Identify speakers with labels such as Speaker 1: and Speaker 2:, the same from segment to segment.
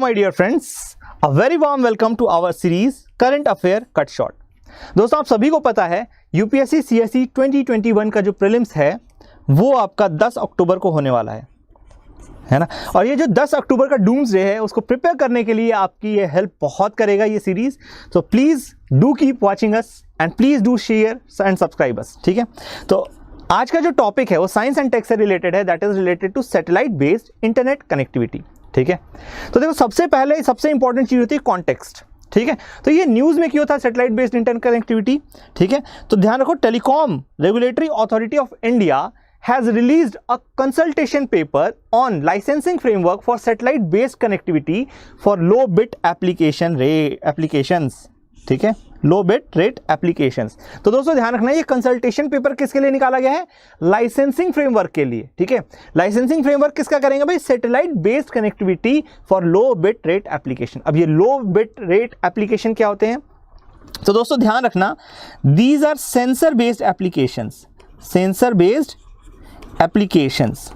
Speaker 1: my dear friends, a very warm welcome to our series Current Affair Cut Short। दोस्तों आप सभी को पता है यूपीएससी सीएसई 2021 का जो प्रीलिम्स है वो आपका 10 अक्टूबर को होने वाला है ना। और ये जो 10 अक्टूबर का डूम्सडे है उसको प्रिपेयर करने के लिए आपकी ये हेल्प बहुत करेगा ये सीरीज। तो please do keep watching us and please do share and subscribe us, ठीक है। तो आज का जो टॉपिक है वो साइंस एंड टेक से रिलेटेड है, that is related to satellite based internet connectivity, ठीक है। तो देखो सबसे पहले सबसे इंपॉर्टेंट चीज़ होती है कॉन्टेक्स्ट, ठीक है। तो ये न्यूज़ में क्यों था सैटेलाइट बेस्ड इंटरनेट कनेक्टिविटी, ठीक है। तो ध्यान रखो, telecom regulatory authority of India has released a consultation paper on licensing framework for satellite based connectivity for low bit applications, ठीक है, लो बिट रेट एप्लीकेशंस। तो दोस्तों ध्यान रखना ये कंसल्टेशन पेपर किसके लिए निकाला गया है, लाइसेंसिंग फ्रेमवर्क के लिए, ठीक है। लाइसेंसिंग फ्रेमवर्क किसका करेंगे भाई, satellite based connectivity for low bit rate application. अब ये लो बिट रेट एप्लीकेशन क्या होते हैं, तो दोस्तों ध्यान रखना, these are sensor based applications, sensor based applications.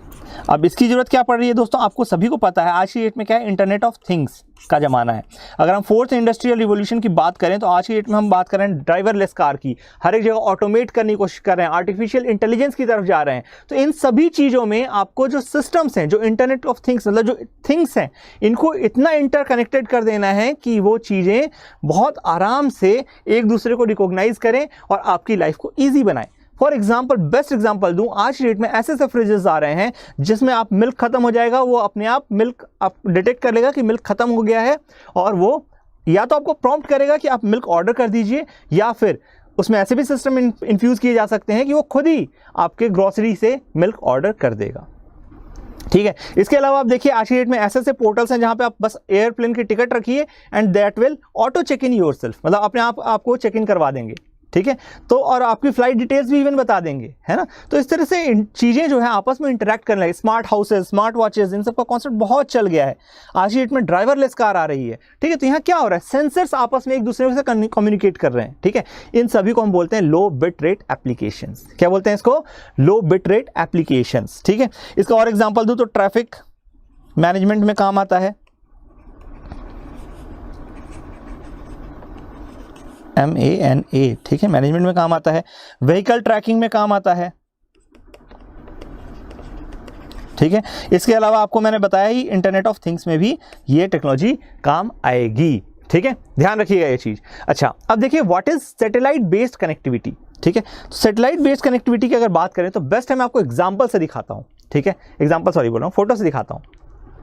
Speaker 1: अब इसकी जरूरत क्या पड़ रही है दोस्तों, आपको सभी को पता है आज की डेट में क्या है, इंटरनेट ऑफ थिंग्स का ज़माना है। अगर हम फोर्थ इंडस्ट्रियल रिवॉल्यूशन की बात करें तो आज की डेट में हम बात कर रहे हैं ड्राइवरलेस कार की, हर एक जगह ऑटोमेट करने की कोशिश कर रहे हैं, आर्टिफिशियल इंटेलिजेंस की तरफ जा रहे हैं। तो इन सभी चीज़ों में आपको जो सिस्टम्स हैं, जो इंटरनेट ऑफ थिंग्स मतलब जो थिंग्स हैं, इनको इतना इंटरकनेक्टेड कर देना है कि वो चीज़ें बहुत आराम से एक दूसरे को रिकॉग्नाइज करें और आपकी लाइफ को ईजी बनाएं। फॉर एग्जाम्पल, बेस्ट एग्जाम्पल दूं, आज की डेट में ऐसे ऐसे फ्रिजेस आ रहे हैं जिसमें आप मिल्क खत्म हो जाएगा, वो अपने आप मिल्क आप डिटेक्ट कर लेगा कि मिल्क खत्म हो गया है, और वो या तो आपको प्रॉम्प्ट करेगा कि आप मिल्क ऑर्डर कर दीजिए, या फिर उसमें ऐसे भी सिस्टम इन्फ्यूज़ किए जा सकते हैं कि वो खुद ही आपके ग्रॉसरी से मिल्क ऑर्डर कर देगा, ठीक है। इसके अलावा आप देखिए आज की डेट में ऐसे ऐसे पोर्टल्स हैं जहां पे आप बस एयरप्लेन की टिकट रखिए and that will auto check in yourself, मतलब अपने आप आपको चेक इन करवा देंगे, ठीक है। तो और आपकी फ्लाइट डिटेल्स भी इवन बता देंगे, है ना। तो इस तरह से चीज़ें जो है आपस में इंटरेक्ट करने लगे। स्मार्ट हाउसेज, स्मार्ट वॉचेज, इन सब का कॉन्सेप्ट बहुत चल गया है। आज की डेट में ड्राइवरलेस कार आ रही है, ठीक है। तो यहाँ क्या हो रहा है, सेंसर्स आपस में एक दूसरे से कम्युनिकेट कर रहे हैं, ठीक है। इन सभी को हम बोलते हैं लो बिट रेट एप्लीकेशंस। क्या बोलते हैं इसको, लो बिट रेट एप्लीकेशंस, ठीक है। इसका और एग्जाम्पल दूँ तो ट्रैफिक मैनेजमेंट में काम आता है, MANA, ठीक है, मैनेजमेंट में काम आता है। व्हीकल ट्रैकिंग में काम आता है, ठीक है। इसके अलावा आपको मैंने बताया ही इंटरनेट ऑफ थिंग्स में भी ये टेक्नोलॉजी काम आएगी, ठीक है। ध्यान रखिएगा ये चीज। अच्छा, अब देखिए what is satellite based connectivity, ठीक है। तो सैटेलाइट बेस्ड कनेक्टिविटी की अगर बात करें तो बेस्ट है मैं आपको एग्जाम्पल से दिखाता हूं, ठीक है। एग्जाम्पल सॉरी बोल रहा हूं, फोटो से दिखाता हूं,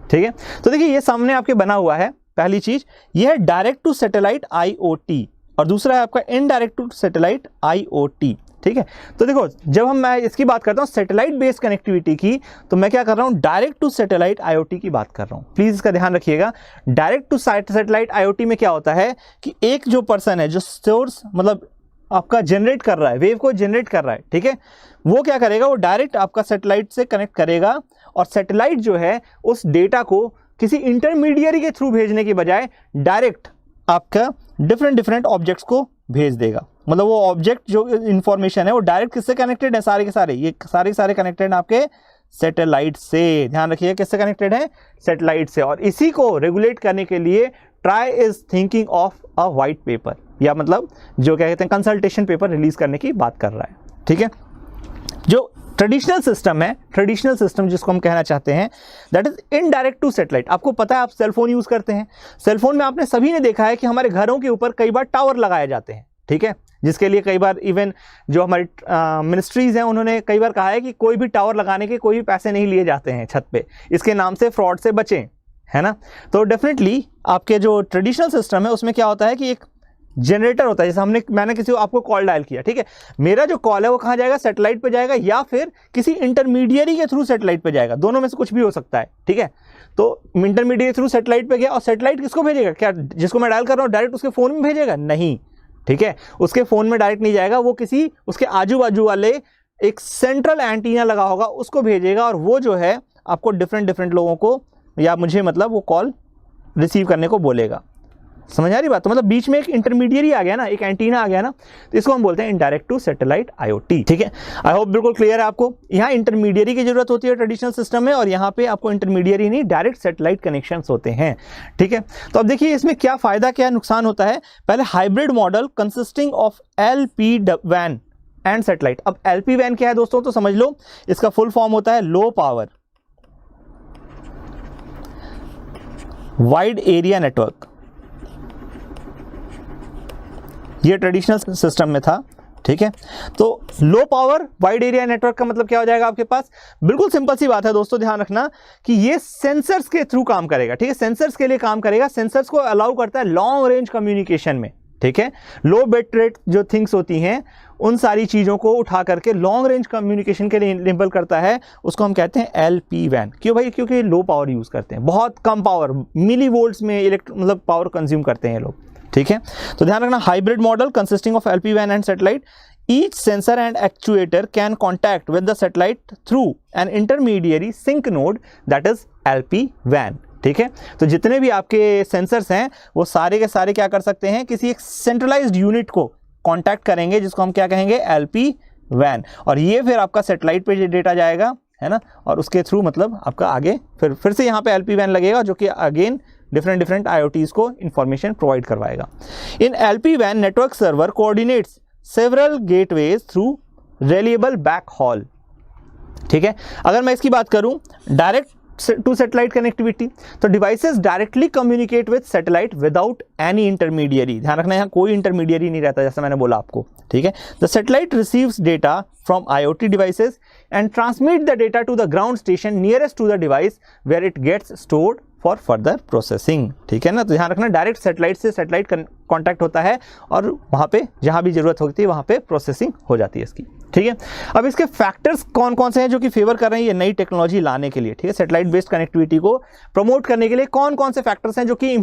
Speaker 1: ठीक है। तो देखिए ये सामने आपके बना हुआ है, पहली चीज ये है डायरेक्ट टू सैटेलाइट IoT, और दूसरा है आपका इनडायरेक्ट टू सैटेलाइट IoT, ठीक है। तो देखो जब मैं इसकी बात करता हूँ सैटेलाइट बेस्ड कनेक्टिविटी की, तो मैं क्या कर रहा हूँ, डायरेक्ट टू सैटेलाइट IoT की बात कर रहा हूँ। प्लीज इसका ध्यान रखिएगा। डायरेक्ट टू सैटेलाइट IoT में क्या होता है कि एक जो पर्सन है जो सोर्स मतलब आपका जनरेट कर रहा है, वेव को जनरेट कर रहा है, ठीक है, वो क्या करेगा, वो डायरेक्ट आपका सैटेलाइट से कनेक्ट करेगा, और सैटेलाइट जो है उस डेटा को किसी इंटरमीडियरी के थ्रू भेजने के बजाय डायरेक्ट आपका डिफरेंट ऑब्जेक्ट्स को भेज देगा। मतलब वो ऑब्जेक्ट जो इंफॉर्मेशन है वो डायरेक्ट किससे कनेक्टेड है, सारे के सारे, ये सारे कनेक्टेड हैं आपके सैटेलाइट से। ध्यान रखिए किससे कनेक्टेड है, सैटेलाइट से। और इसी को रेगुलेट करने के लिए try is thinking of a white paper, या मतलब जो क्या कहते हैं कंसल्टेशन पेपर रिलीज करने की बात कर रहा है, ठीक है। जो ट्रेडिशनल सिस्टम है, ट्रेडिशनल सिस्टम जिसको हम कहना चाहते हैं, that is indirect to satellite. आपको पता है आप सेलफोन यूज करते हैं, सेलफोन में आपने सभी ने देखा है कि हमारे घरों के ऊपर कई बार टावर लगाए जाते हैं, ठीक है, जिसके लिए कई बार इवन जो हमारी मिनिस्ट्रीज हैं उन्होंने कई बार कहा है कि कोई भी टावर लगाने के कोई भी पैसे नहीं लिए जाते हैं छत पे, इसके नाम से फ्रॉड से बचें, है ना। तो डेफिनेटली आपके जो ट्रेडिशनल सिस्टम है उसमें क्या होता है कि एक जनरेटर होता है, जैसे मैंने किसी को आपको कॉल डायल किया, ठीक है, मेरा जो कॉल है वो कहाँ जाएगा, सैटेलाइट पे जाएगा, या फिर किसी इंटरमीडियरी के थ्रू सैटेलाइट पे जाएगा, दोनों में से कुछ भी हो सकता है, ठीक है। तो इंटरमीडियरी थ्रू सैटेलाइट पे गया, और सैटेलाइट किसको भेजेगा, क्या जिसको मैं डायल कर रहा हूँ डायरेक्ट उसके फोन में भेजेगा, नहीं, ठीक है, उसके फोन में डायरेक्ट नहीं जाएगा, वो किसी उसके आजू बाजू वाले एक सेंट्रल एंटीना लगा होगा उसको भेजेगा, और वो जो है आपको डिफरेंट लोगों को या मुझे मतलब वो कॉल रिसीव करने को बोलेगा, समझ आ रही बात? तो मतलब बीच में एक इंटरमीडिएरी आ गया ना, एक एंटीना आ गया ना, तो इसको हम बोलते हैं इनडायरेक्ट टू सैटेलाइट IoT। ठीक है, आई होप बिल्कुल क्लियर है आपको। यहाँ इंटरमीडिएरी की जरूरत होती है ट्रेडिशनल सिस्टम में, और यहाँ पे आपको इंटरमीडिएरी नहीं, डायरेक्ट सैटेलाइट कनेक्शंस होते हैं। ठीक है, तो अब देखिए इसमें क्या फायदा क्या नुकसान होता है। पहले hybrid model consisting of LPWAN and satellite. अब LPWAN क्या है दोस्तों, तो समझ लो, इसका फुल फॉर्म होता है low power wide area network. ये ट्रेडिशनल सिस्टम में था। ठीक है, तो low power wide area network का मतलब क्या हो जाएगा आपके पास? बिल्कुल सिंपल सी बात है दोस्तों, ध्यान रखना कि ये सेंसर्स के थ्रू काम करेगा। ठीक है, सेंसर्स के लिए काम करेगा। सेंसर्स को अलाउ करता है लॉन्ग रेंज कम्युनिकेशन में। ठीक है, लो बिट रेट जो थिंग्स होती हैं उन सारी चीजों को उठा करके लॉन्ग रेंज कम्युनिकेशन के लिए इनेबल करता है। उसको हम कहते हैं LPWAN। क्यों भाई? क्योंकि लो पावर यूज करते हैं, बहुत कम पावर, मिली वोल्ट्स में मतलब पावर कंज्यूम करते हैं लोग। ठीक है, तो ध्यान रखना, hybrid model consisting of LPWAN and satellite. Each sensor and actuator can contact with the satellite through an intermediary sink node that is LPWAN। ठीक है, तो जितने भी आपके सेंसर्स हैं वो सारे के सारे क्या कर सकते हैं, किसी एक सेंट्रलाइज्ड यूनिट को कांटेक्ट करेंगे, जिसको हम क्या कहेंगे, LPWAN। और ये फिर आपका सैटेलाइट पे डेटा जाएगा, है ना, और उसके थ्रू मतलब आपका आगे फिर से यहाँ पे LPWAN लगेगा, जो कि अगेन डिफरेंट IoTs को इंफॉर्मेशन प्रोवाइड करवाएगा। इन LPWAN network server coordinates several gateways through reliable backhaul. ठीक है, अगर मैं इसकी बात करूं डायरेक्ट टू सैटेलाइट कनेक्टिविटी, तो devices directly communicate with satellite without any intermediary. ध्यान रखना, यहाँ कोई इंटरमीडिएरी नहीं रहता, जैसा मैंने बोला आपको। ठीक है, the satellite receives data from IoT devices and transmit the data to the ground station nearest to the device where it gets stored for further processing. ठीक है ना, तो ध्यान रखना, डायरेक्ट सैटेलाइट से सैटेलाइट कांटेक्ट होता है और वहां पे जहां भी जरूरत होती है वहां पे प्रोसेसिंग हो जाती है इसकी। ठीक है, अब इसके फैक्टर्स कौन कौन से हैं जो कि फेवर कर रहे हैं ये नई टेक्नोलॉजी लाने के लिए। ठीक है, सैटेलाइट बेस्ड कनेक्टिविटी को प्रमोट करने के लिए कौन कौन से फैक्टर्स हैं जो कि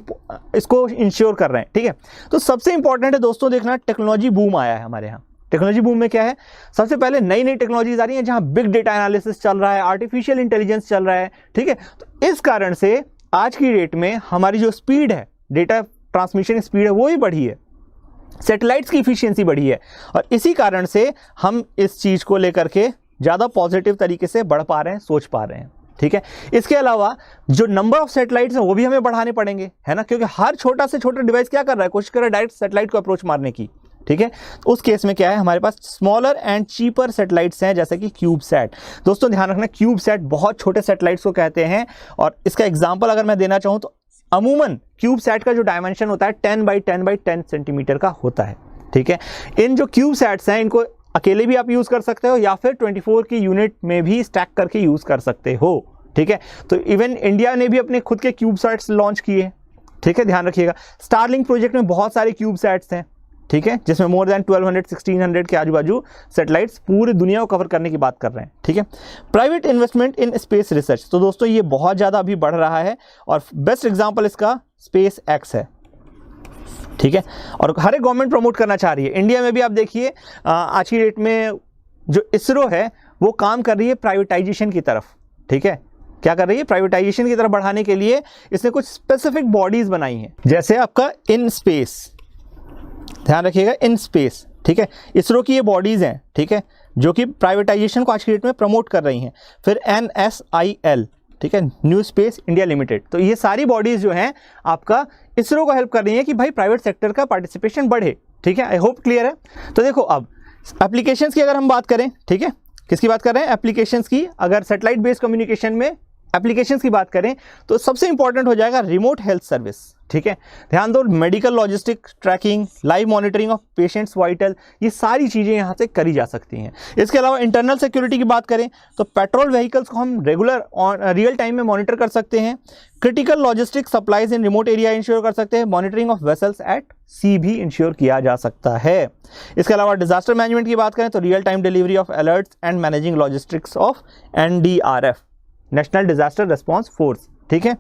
Speaker 1: इसको इंश्योर कर रहे हैं। ठीक है, तो सबसे इंपॉर्टेंट है दोस्तों देखना, टेक्नोलॉजी बूम आया है हमारे यहाँ। टेक्नोलॉजी बूम में क्या है, सबसे पहले नई नई टेक्नोलॉजीज आ रही है, जहां बिग डेटा एनालिसिस चल रहा है, आर्टिफिशियल इंटेलिजेंस चल रहा है। ठीक है, तो इस कारण से आज की डेट में हमारी जो स्पीड है, डेटा ट्रांसमिशन स्पीड है, वो ही बढ़ी है, सैटेलाइट्स की इफिशिएंसी बढ़ी है, और इसी कारण से हम इस चीज को लेकर के ज्यादा पॉजिटिव तरीके से बढ़ पा रहे हैं, सोच पा रहे हैं। ठीक है, इसके अलावा जो नंबर ऑफ सैटेलाइट्स हैं वो भी हमें बढ़ाने पड़ेंगे, है ना, क्योंकि हर छोटा से छोटा डिवाइस क्या कर रहा है, कोशिश कर रहा है डायरेक्ट सैटेलाइट को अप्रोच मारने की। ठीक है, तो उस केस में क्या है, हमारे पास स्मॉलर एंड चीपर सैटेलाइट्स हैं, जैसे कि क्यूबसैट। दोस्तों ध्यान रखना, क्यूबसैट बहुत छोटे सैटेलाइट्स को कहते हैं, और इसका एग्जांपल अगर मैं देना चाहूं तो अमूमन क्यूबसैट का जो डायमेंशन होता है 10 बाई 10 बाई 10 सेंटीमीटर का होता है। ठीक है, इन जो क्यूबसैट्स हैं इनको अकेले भी आप यूज कर सकते हो, या फिर 24 की यूनिट में भी स्टैक करके यूज कर सकते हो। ठीक है, तो इवन इंडिया ने भी अपने खुद के क्यूबसैट्स लॉन्च किए। ठीक है, ध्यान रखिएगा, स्टारलिंक प्रोजेक्ट में बहुत सारे क्यूबसैट्स हैं। ठीक है, जिसमें मोर देन 1200-1600 के आजू बाजू सैटेलाइट्स पूरी दुनिया को कवर करने की बात कर रहे हैं। ठीक है, private investment in space research, तो दोस्तों ये बहुत ज़्यादा अभी बढ़ रहा है, और बेस्ट एग्जांपल इसका SpaceX है। ठीक है, और हर एक गवर्नमेंट प्रमोट करना चाह रही है। इंडिया में भी आप देखिए आज की डेट में जो इसरो है वो काम कर रही है प्राइवेटाइजेशन की तरफ। ठीक है, क्या कर रही है, प्राइवेटाइजेशन की तरफ बढ़ाने के लिए इसने कुछ स्पेसिफिक बॉडीज बनाई हैं, जैसे आपका इन स्पेस, ध्यान रखिएगा, इन स्पेस। ठीक है, इसरो की ये बॉडीज हैं। ठीक है, जो कि प्राइवेटाइजेशन को आज की डेट में प्रमोट कर रही हैं। फिर NSIL, ठीक है, न्यू स्पेस इंडिया लिमिटेड, तो ये सारी बॉडीज जो हैं आपका इसरो को हेल्प कर रही हैं कि भाई प्राइवेट सेक्टर का पार्टिसिपेशन बढ़े। ठीक है, आई होप क्लियर है। तो देखो अब एप्लीकेशंस की अगर हम बात करें, ठीक है, किसकी बात कर रहे हैं, एप्लीकेशंस की। अगर सैटेलाइट बेस्ड कम्युनिकेशन में एप्लीकेशंस की बात करें तो सबसे इंपॉर्टेंट हो जाएगा रिमोट हेल्थ सर्विस। ठीक है, ध्यान दो, medical logistic tracking, live monitoring of patients vital, ये सारी चीज़ें यहाँ से करी जा सकती हैं। इसके अलावा इंटरनल सिक्योरिटी की बात करें तो पेट्रोल व्हीकल्स को हम रेगुलर रियल टाइम में मॉनिटर कर सकते हैं। Critical logistic supplies in remote area ensure कर सकते हैं। मॉनिटरिंग ऑफ वेसल्स एट सी भी इंश्योर किया जा सकता है। इसके अलावा डिजास्टर मैनेजमेंट की बात करें तो real time delivery of alerts and managing logistics of NDRF, national disaster response force. ठीक है,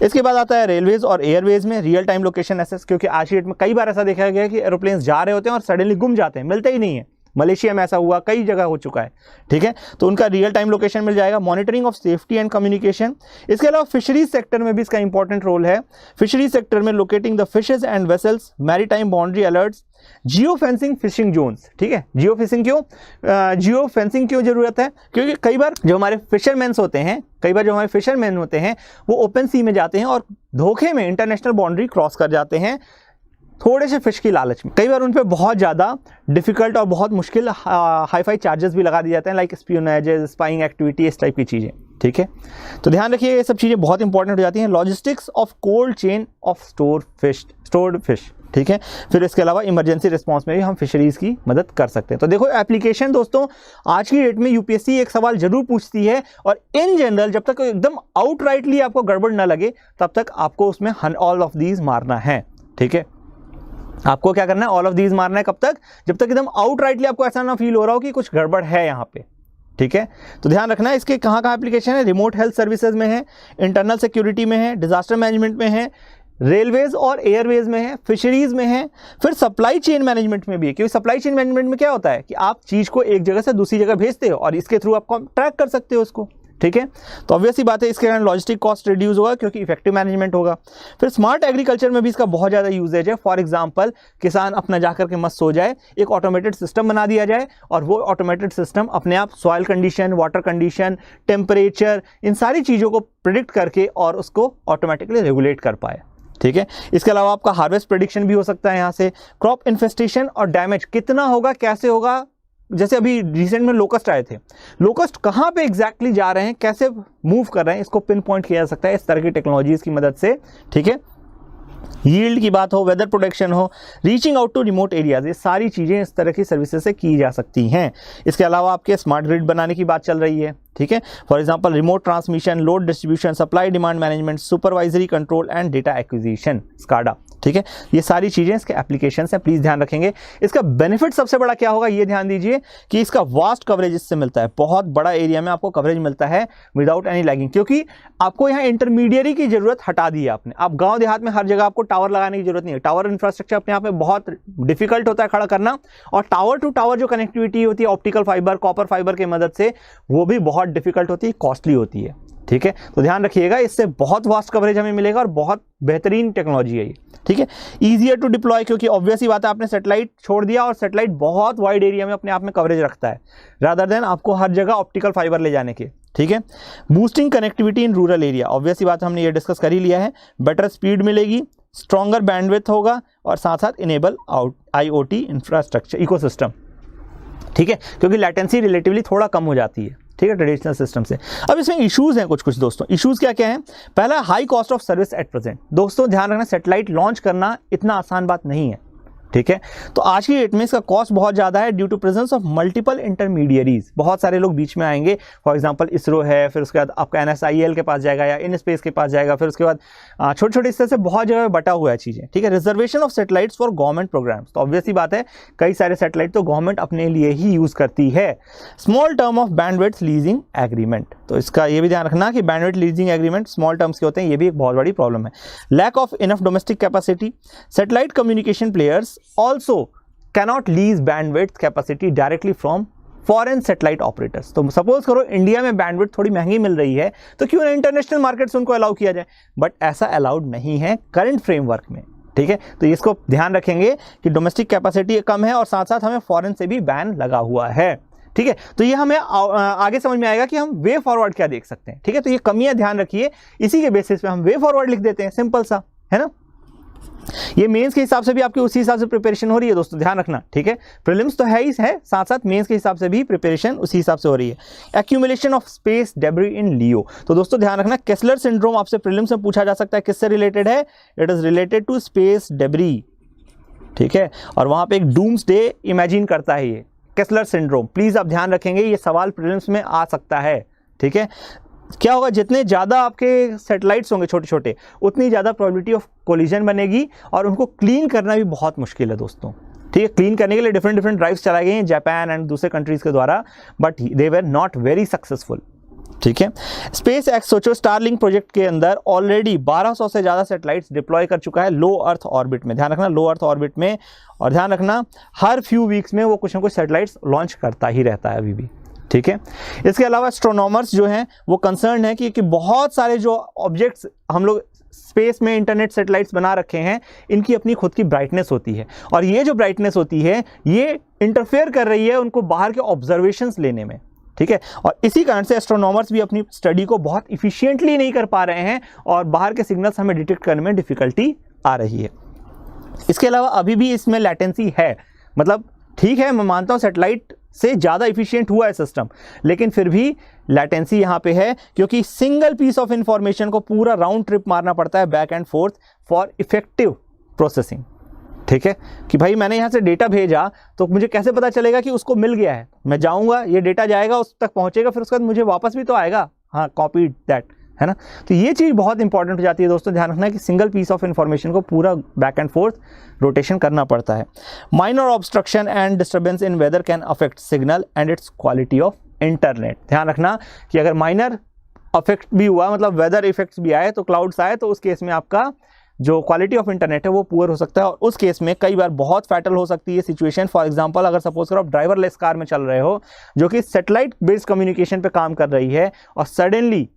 Speaker 1: इसके बाद आता है रेलवेज और एयरवेज में रियल टाइम लोकेशन एसेस, क्योंकि आज की डेट में कई बार ऐसा देखा गया है कि एरोप्लेन्स जा रहे होते हैं और सडनली गुम जाते हैं, मिलते ही नहीं है, मलेशिया में ऐसा हुआ, कई जगह हो चुका है, ठीक है। तो उनका रियल टाइम लोकेशन मिल जाएगा। Monitoring of safety and communication, इसके अलावा फिशरीज सेक्टर में भी इसका इंपॉर्टेंट रोल है। फिशरीज सेक्टर में locating the fishes and vessels, maritime boundary alerts, geofencing fishing zones, ठीक है। जियो फेंसिंग क्यों जरूरत है? क्योंकि कई बार जो हमारे फिशरमैन होते हैं वो ओपन सी में जाते हैं और धोखे में इंटरनेशनल बाउंड्री क्रॉस कर जाते हैं थोड़े से फिश की लालच में। कई बार उन पे बहुत ज़्यादा डिफिकल्ट और बहुत मुश्किल हाई-फाई चार्जेस भी लगा दिए जाते हैं, लाइक स्पियोनेजेस, स्पाइंग एक्टिविटी, इस टाइप की चीज़ें, ठीक है। तो ध्यान रखिए ये सब चीज़ें बहुत इंपॉर्टेंट हो जाती हैं। Logistics of cold chain of stored fish, ठीक है। फिर इसके अलावा इमरजेंसी रिस्पांस में भी हम फिशरीज की मदद कर सकते हैं। तो देखो एप्लीकेशन दोस्तों, आज की डेट में यूपीएससी एक सवाल जरूर पूछती है, और इन जनरल जब तक एकदम आउटराइटली आपको गड़बड़ ना लगे तब तक आपको उसमें ऑल ऑफ दीज मारना है, ठीक है। आपको क्या करना है? ऑल ऑफ दीज मारना है। कब तक? जब तक एकदम आउटराइटली आपको ऐसा ना फील हो रहा हो कि कुछ गड़बड़ है यहाँ पे, ठीक है। तो ध्यान रखना है इसके कहाँ एप्लीकेशन है। रिमोट हेल्थ सर्विसेज में है, इंटरनल सिक्योरिटी में है, डिजास्टर मैनेजमेंट में है, रेलवेज और एयरवेज में है, फिशरीज में है, फिर सप्लाई चेन मैनेजमेंट में भी है। क्योंकि सप्लाई चेन मैनेजमेंट में क्या होता है कि आप चीज को एक जगह से दूसरी जगह भेजते हो और इसके थ्रू आप ट्रैक कर सकते हो उसको, ठीक है। तो ऑब्वियस ही बात है इसके कारण लॉजिस्टिक कॉस्ट रिड्यूस होगा क्योंकि इफेक्टिव मैनेजमेंट होगा। फिर स्मार्ट एग्रीकल्चर में भी इसका बहुत ज़्यादा यूजेज है। फॉर एग्जांपल, किसान अपना जाकर के मस्त सो जाए, एक ऑटोमेटेड सिस्टम बना दिया जाए और वो ऑटोमेटेड सिस्टम अपने आप soil condition, water condition, temperature, इन सारी चीज़ों को प्रिडिक्ट करके और उसको ऑटोमेटिकली रेगुलेट कर पाए, ठीक है। इसके अलावा आपका हार्वेस्ट प्रेडिक्शन भी हो सकता है यहाँ से। क्रॉप इन्फेस्टेशन और डैमेज कितना होगा, कैसे होगा, जैसे अभी रिसेंट में लोकस्ट आए थे, लोकस्ट कहाँ पे एग्जैक्टली जा रहे हैं, कैसे मूव कर रहे हैं, इसको पिन पॉइंट किया जा सकता है इस तरह की टेक्नोलॉजीज की मदद से, ठीक है। यील्ड की बात हो, वेदर प्रोटेक्शन हो, reaching out to remote areas, ये सारी चीज़ें इस तरह की सर्विसेज से की जा सकती हैं। इसके अलावा आपके स्मार्ट ग्रिड बनाने की बात चल रही है, ठीक है। For example remote transmission, load distribution, supply demand management, supervisory control and data acquisition, SCADA, ठीक है। ये सारी चीज़ें इसके एप्लीकेशन हैं, प्लीज़ ध्यान रखेंगे। इसका बेनिफिट सबसे बड़ा क्या होगा, ये ध्यान दीजिए कि इसका वास्ट कवरेज इससे मिलता है। बहुत बड़ा एरिया में आपको कवरेज मिलता है विदाउट एनी लैगिंग, क्योंकि आपको यहाँ इंटरमीडियरी की जरूरत हटा दी है आपने। आप गांव देहात में हर जगह आपको टावर लगाने की जरूरत नहीं है। टावर इंफ्रास्ट्रक्चर अपने आप में बहुत डिफिकल्ट होता है खड़ा करना, और टावर टू टावर जो कनेक्टिविटी होती है ऑप्टिकल फाइबर, कॉपर फाइबर की मदद से, वो भी बहुत डिफिकल्ट होती है, कॉस्टली होती है, ठीक है। तो ध्यान रखिएगा, इससे बहुत वास्ट कवरेज हमें मिलेगा और बहुत बेहतरीन टेक्नोलॉजी है ये, ठीक है। ईजियर टू डिप्लॉय, क्योंकि ऑब्वियस ही बात है आपने सैटेलाइट छोड़ दिया और सैटेलाइट बहुत वाइड एरिया में अपने आप में कवरेज रखता है, रादर देन आपको हर जगह ऑप्टिकल फाइबर ले जाने के, ठीक है। Boosting connectivity in rural area, obvious ही बात हमने ये डिस्कस कर ही लिया है। बेटर स्पीड मिलेगी, स्ट्रॉन्गर बैंडविड्थ होगा और साथ साथ इनेबल IoT इंफ्रास्ट्रक्चर इकोसिस्टम, ठीक है, क्योंकि लैटेंसी रिलेटिवली थोड़ा कम हो जाती है, ठीक है, ट्रेडिशनल सिस्टम से। अब इसमें इश्यूज हैं कुछ दोस्तों। इश्यूज क्या क्या हैं? पहला, high cost of service at present. दोस्तों ध्यान रखना, सैटेलाइट लॉन्च करना इतना आसान बात नहीं है, ठीक है। तो आज की डेट में इसका कॉस्ट बहुत ज़्यादा है due to presence of multiple intermediaries. बहुत सारे लोग बीच में आएंगे, फॉर एग्जांपल इसरो है, फिर उसके बाद आपका NSIL के पास जाएगा या इन स्पेस के पास जाएगा, फिर उसके बाद छोटे छोटे हिस्से से बहुत जगह बटा हुआ है चीज़ें, ठीक है। Reservation of satellites for government programmes, तो ऑब्वियस ही बात है कई सारे सैटेलाइट तो गवर्नमेंट अपने लिए ही यूज़ करती है। Small term of bandwidth leasing agreement, तो इसका ये भी ध्यान रखना कि bandwidth leasing agreement small terms के होते हैं, ये भी एक बहुत बड़ी प्रॉब्लम है। Lack of enough domestic capacity, satellite communication players also cannot lease bandwidth capacity directly from foreign satellite operators. तो सपोज करो इंडिया में बैंडविड्थ थोड़ी महंगी मिल रही है, तो क्यों ना इंटरनेशनल मार्केट से उनको अलाउ किया जाए, बट ऐसा अलाउड नहीं है करंट फ्रेमवर्क में, ठीक है। तो इसको ध्यान रखेंगे कि डोमेस्टिक कैपेसिटी कम है और साथ साथ हमें फॉरेन से भी बैन लगा हुआ है, ठीक है। तो ये हमें आगे समझ में आएगा कि हम वे फॉरवर्ड क्या देख सकते हैं, ठीक है। तो ये कमियां ध्यान रखिए, इसी के बेसिस पे हम वे फॉरवर्ड लिख देते हैं, सिंपल सा है ना। ये मेंस के हिसाब से भी आपकी उसी हिसाब से प्रिपरेशन हो रही है दोस्तों, ध्यान रखना, ठीक है। प्रीलिम्स तो है ही है, साथ साथ मेंस के हिसाब से भी प्रिपरेशन उसी हिसाब से हो रही है। एक्यूमुलेशन ऑफ स्पेस डेब्री इन लियो, तो दोस्तों ध्यान रखना, केस्लर सिंड्रोम आपसे प्रीलिम्स में पूछा जा सकता है, किससे रिलेटेड है? It is related to space debris, ठीक है। और वहां पे एक डूम्सडे इमेजिन करता है ये केस्लर सिंड्रोम। प्लीज आप ध्यान रखेंगे, ये सवाल प्रीलिम्स में आ सकता है, ठीक है। क्या होगा, जितने ज़्यादा आपके सैटेलाइट्स होंगे छोटे छोटे, उतनी ज़्यादा प्रोबेबिलिटी ऑफ कोलिजन बनेगी और उनको क्लीन करना भी बहुत मुश्किल है दोस्तों, ठीक है। क्लीन करने के लिए डिफरेंट ड्राइव्स चलाई गई हैं जापान एंड दूसरे कंट्रीज़ के द्वारा, but they were not very successful, ठीक है। स्पेस एक्स सोचो स्टारलिंक प्रोजेक्ट के अंदर ऑलरेडी 1200 से ज़्यादा सैटेलाइट्स डिप्लॉय कर चुका है लो अर्थ ऑर्बिट में। ध्यान रखना लो अर्थ ऑर्बिट में, और ध्यान रखना हर फ्यू वीक्स में वो कुछ ना कुछ सैटेलाइट्स लॉन्च करता ही रहता है अभी भी, ठीक है। इसके अलावा एस्ट्रोनॉमर्स जो हैं वो कंसर्न है कि बहुत सारे जो ऑब्जेक्ट्स हम लोग स्पेस में इंटरनेट सैटेलाइट्स बना रखे हैं, इनकी अपनी खुद की ब्राइटनेस होती है, और ये जो ब्राइटनेस होती है ये इंटरफेयर कर रही है उनको बाहर के ऑब्जर्वेशंस लेने में, ठीक है। और इसी कारण से एस्ट्रोनॉमर्स भी अपनी स्टडी को बहुत इफिशिएंटली नहीं कर पा रहे हैं और बाहर के सिग्नल्स हमें डिटेक्ट करने में डिफिकल्टी आ रही है। इसके अलावा अभी भी इसमें लैटेंसी है, मतलब ठीक है मैं मानता हूँ सैटेलाइट से ज़्यादा इफिशिएंट हुआ है सिस्टम, लेकिन फिर भी लैटेंसी यहाँ पे है क्योंकि सिंगल पीस ऑफ इंफॉर्मेशन को पूरा राउंड ट्रिप मारना पड़ता है back and fourth for effective processing, ठीक है। कि भाई मैंने यहाँ से डेटा भेजा तो मुझे कैसे पता चलेगा कि उसको मिल गया है, मैं जाऊँगा ये डेटा जाएगा उस तक पहुँचेगा, फिर उसके बाद मुझे वापस भी तो आएगा, हाँ कॉपी दैट, है ना। तो ये चीज़ बहुत इंपॉर्टेंट हो जाती है दोस्तों, ध्यान रखना है कि सिंगल पीस ऑफ इंफॉर्मेशन को पूरा बैक एंड फोर्थ रोटेशन करना पड़ता है। Minor obstruction and disturbance in weather can affect signal and its quality of internet. ध्यान रखना कि अगर माइनर अफेक्ट भी हुआ, मतलब वेदर इफेक्ट्स भी आए, तो क्लाउड्स आए, तो उस केस में आपका जो क्वालिटी ऑफ इंटरनेट है वो पुअर हो सकता है, और उस केस में कई बार बहुत फैटल हो सकती है सिचुएशन। फॉर एग्जांपल अगर सपोज करो आप ड्राइवरलेस कार में चल रहे हो जो कि सैटेलाइट बेस्ड कम्युनिकेशन पे काम कर रही है, और सडनली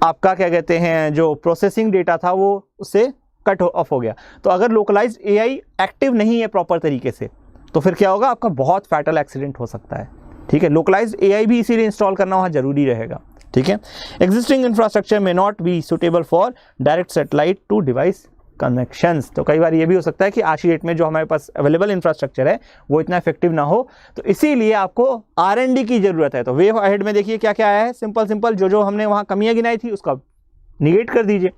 Speaker 1: आपका क्या कहते हैं जो प्रोसेसिंग डेटा था वो उससे कट ऑफ हो गया, तो अगर लोकलाइज्ड एआई एक्टिव नहीं है प्रॉपर तरीके से तो फिर क्या होगा, आपका बहुत फैटल एक्सीडेंट हो सकता है, ठीक है। लोकलाइज्ड एआई भी इसीलिए इंस्टॉल करना वहाँ जरूरी रहेगा, ठीक है। एग्जिस्टिंग इंफ्रास्ट्रक्चर में not be suitable for direct satellite to device connections. तो कई बार ये भी हो सकता है कि आज की डेट में जो हमारे पास अवेलेबल इंफ्रास्ट्रक्चर है वो इतना इफेक्टिव ना हो, तो इसीलिए आपको R&D की जरूरत है। तो वेव अहेड में देखिए क्या क्या आया है, सिंपल जो हमने वहाँ कमियाँ गिनाई थी उसका निगेट कर दीजिए।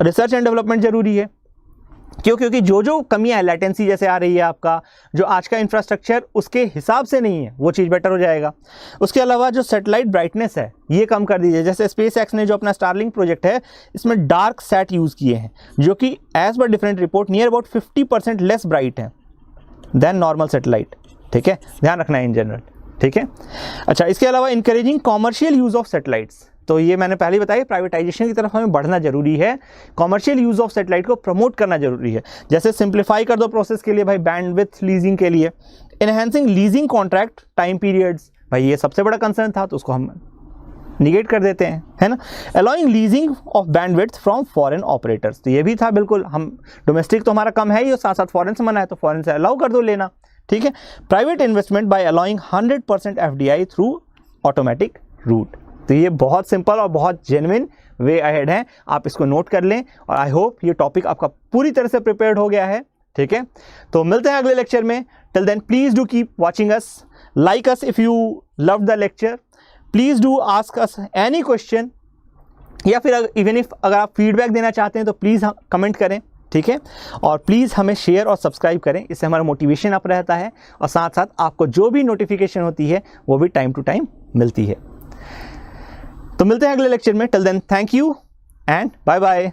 Speaker 1: रिसर्च एंड डेवलपमेंट जरूरी है, क्योंकि जो कमियां है, लैटेंसी जैसे आ रही है, आपका जो आज का इंफ्रास्ट्रक्चर उसके हिसाब से नहीं है, वो चीज़ बेटर हो जाएगा। उसके अलावा जो सैटेलाइट ब्राइटनेस है ये कम कर दीजिए। जैसे स्पेस एक्स ने जो अपना स्टारलिंक प्रोजेक्ट है इसमें डार्क सैट यूज़ किए हैं जो कि as per different report near about 50% less bright है देन नॉर्मल सैटेलाइट, ठीक है, ध्यान रखना है इन जनरल, ठीक है। अच्छा, इसके अलावा encouraging commercial use of satellites, तो ये मैंने पहले बताया प्राइवेटाइजेशन की तरफ हमें बढ़ना जरूरी है, कॉमर्शियल यूज़ ऑफ सैटेलाइट को प्रमोट करना जरूरी है। जैसे सिंप्लीफाई कर दो प्रोसेस के लिए भाई, बैंडविड्थ लीजिंग के लिए, enhancing leasing contract time periods, भाई ये सबसे बड़ा कंसर्न था तो उसको हम निगेट कर देते हैं, है ना। Allowing leasing of bandwidth from foreign operators, तो ये भी था बिल्कुल, हम डोमेस्टिक तो हमारा कम है ही और साथ साथ फॉरेन से मना है, तो फॉरेन से अलाउ कर दो लेना, ठीक है। Private investment by allowing 100% FDI through automatic route, तो ये बहुत सिंपल और बहुत जेन्युइन वे अहेड है, आप इसको नोट कर लें। और आई होप ये टॉपिक आपका पूरी तरह से प्रिपेयर्ड हो गया है, ठीक है। तो मिलते हैं अगले लेक्चर में, till then please do keep watching us, like us if you love the lecture, please do ask us any question, या फिर इवन इफ अगर आप फीडबैक देना चाहते हैं तो प्लीज़ कमेंट करें, ठीक है। और प्लीज़ हमें शेयर और सब्सक्राइब करें, इससे हमारा मोटिवेशन अप रहता है और साथ साथ आपको जो भी नोटिफिकेशन होती है वो भी टाइम टू टाइम मिलती है। तो मिलते हैं अगले लेक्चर में, till then thank you and bye bye.